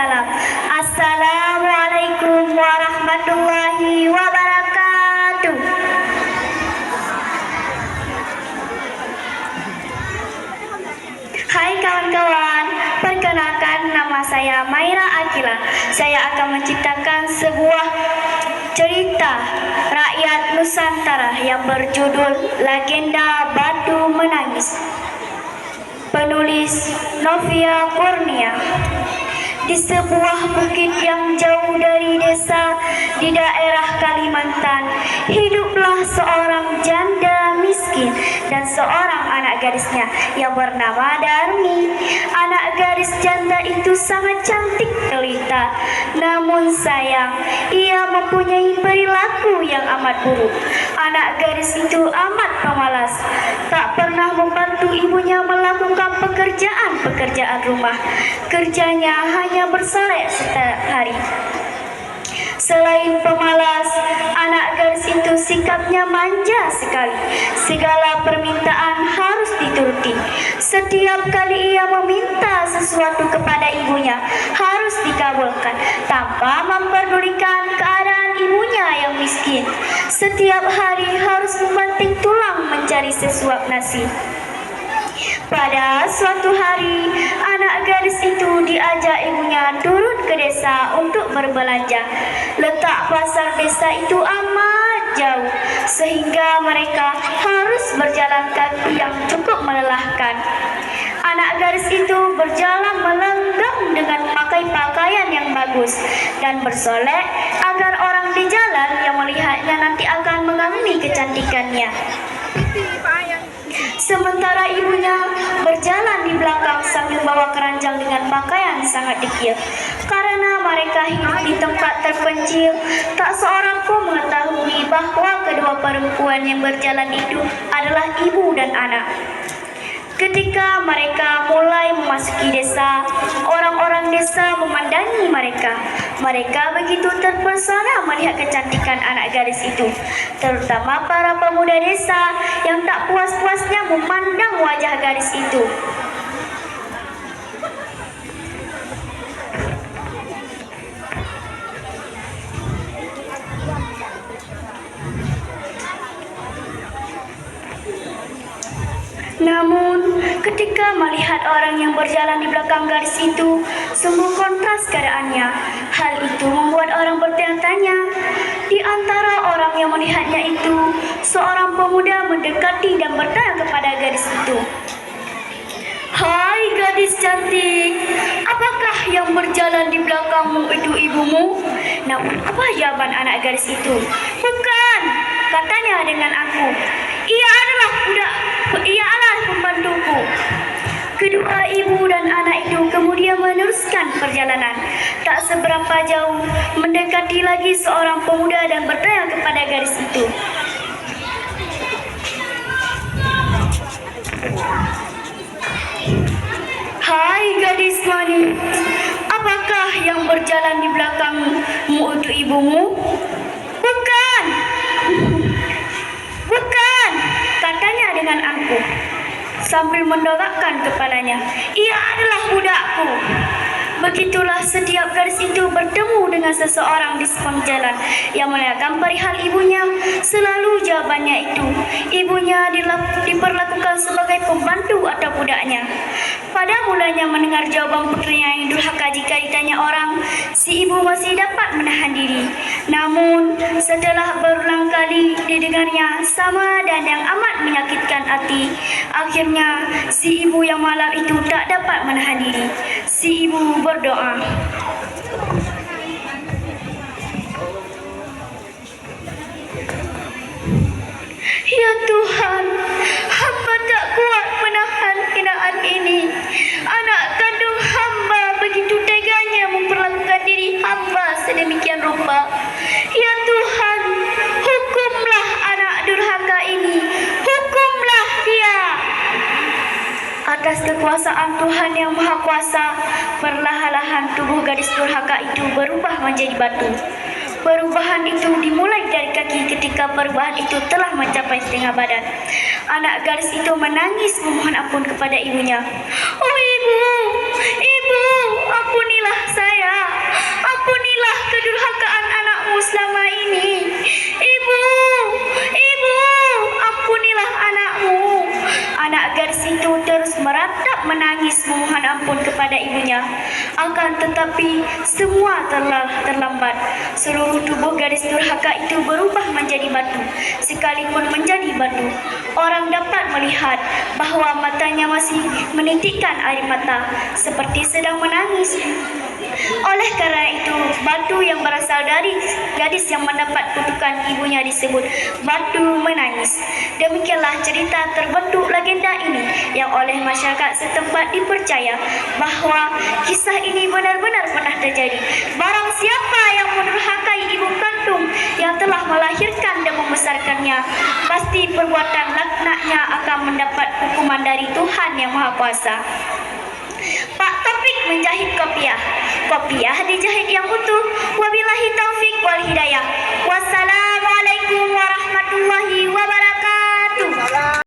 salam. Assalamualaikum warahmatullahi wabarakatuh. Hai kawan-kawan, perkenalkan nama saya Maira Akila. Saya akan menciptakan sebuah cerita rakyat Nusantara yang berjudul Legenda Batu Menangis. Penulis Novia Kurnia. Di sebuah bukit yang jauh dari desa di daerah Kalimantan, hiduplah seorang janda miskin dan seorang anak gadisnya yang bernama Darmi. Anak gadis janda itu sangat cantik jelita, namun sayang, ia mempunyai perilaku yang amat buruk. Anak gadis itu amat pemalas, tak pernah membantu ibunya melakukan pekerjaan rumah. Kerjanya hanya bersolek setiap hari. Selain pemalas, anak gadis itu sikapnya manja sekali. Segala permintaan harus dituruti. Setiap kali ia meminta sesuatu kepada ibunya, harus dikabulkan tanpa memperdulikan keadaan ibunya yang miskin. Setiap hari harus membanting tulang mencari sesuap nasi. Pada suatu hari, anak gadis itu diajak ibunya turun ke desa untuk berbelanja. Letak pasar desa itu amat jauh, sehingga mereka harus berjalan kaki yang cukup melelahkan. Anak gadis itu berjalan melenggang dengan memakai pakaian yang bagus dan bersolek agar orang di jalan yang melihatnya nanti akan mengagumi kecantikannya. Sementara ibunya berjalan di belakang sambil bawa keranjang dengan pakaian sangat dekil. Karena mereka hidup di tempat terpencil, tak seorang pun mengetahui bahwa kedua perempuan yang berjalan itu adalah ibu dan anak. Ketika mereka mulai memasuki desa, orang-orang desa memandangi mereka. Mereka begitu terpesona melihat kecantikan anak gadis itu, terutama para pemuda desa yang tak puas-puasnya memandang wajah gadis itu. Namun, ketika melihat orang yang berjalan di belakang gadis itu, sungguh kontras keadaannya. Hal itu membuat orang bertanya-tanya. Di antara orang yang melihatnya itu, seorang pemuda mendekati dan bertanya kepada gadis itu. "Hai gadis cantik, apakah yang berjalan di belakangmu itu ibumu?" Namun apa jawaban anak gadis itu? "Bukan," katanya dengan angkuh. Ia adalah pembantuku." Kedua ibu dan anak itu kemudian meneruskan perjalanan. Tak seberapa jauh, mendekati lagi seorang pemuda dan bertanya kepada gadis itu. "Hai gadis manis, apakah yang berjalan di belakangmu itu ibumu?" "Bukan," katanya dengan angkuh sambil mendongakkan kepalanya. "Ia adalah budakku." Begitulah setiap gadis itu bertemu dengan seseorang di sepanjang jalan yang menanyakan perihal ibunya. Selalu jawabannya itu, ibunya diperlakukan sebagai pembantu atau budaknya. Pada mulanya mendengar jawaban putrinya yang durhaka jika ditanya orang, si ibu masih dapat menahan diri. Namun, setelah berulang kali didengarnya sama dan yang amat menyakitkan hati, akhirnya si ibu yang malam itu tak dapat menahan diri. Si ibu berdoa, "Ya Tuhan, hamba tak kuat menahan hinaan ini. Anak kandung hamba begitu teganya memperlakukan diri hamba sedemikian rupa. Ya Tuhan, hukumlah anak durhaka ini, hukumlah dia." Atas kekuasaan Tuhan yang Maha Kuasa, perlahan-lahan tubuh gadis durhaka itu berubah menjadi batu. Perubahan itu dimulai dari kaki. Ketika perubahan itu telah mencapai setengah badan, anak gadis itu menangis memohon ampun kepada ibunya. "Oh ibu, ampunilah saya. kepada ibunya. Akan tetapi semua terlambat. Seluruh tubuh gadis durhaka itu berubah menjadi batu. Sekalipun menjadi batu, orang dapat melihat bahwa matanya masih menitikkan air mata seperti sedang menangis. Oleh karena itu, batu yang berasal dari gadis yang mendapat kutukan ibunya disebut batu menangis. Demikianlah cerita terbentuk legenda ini yang oleh masyarakat setempat dipercaya bahwa kisah ini benar-benar pernah terjadi. Barang siapa yang mendurhakai ibu kandung yang telah melahirkan dan membesarkannya, pasti perbuatan laknatnya akan mendapat hukuman dari Tuhan Yang Maha Kuasa. Pak Topik menjahit kopiah. Kopiah dijahit yang utuh. Wabillahi taufik wal hidayah.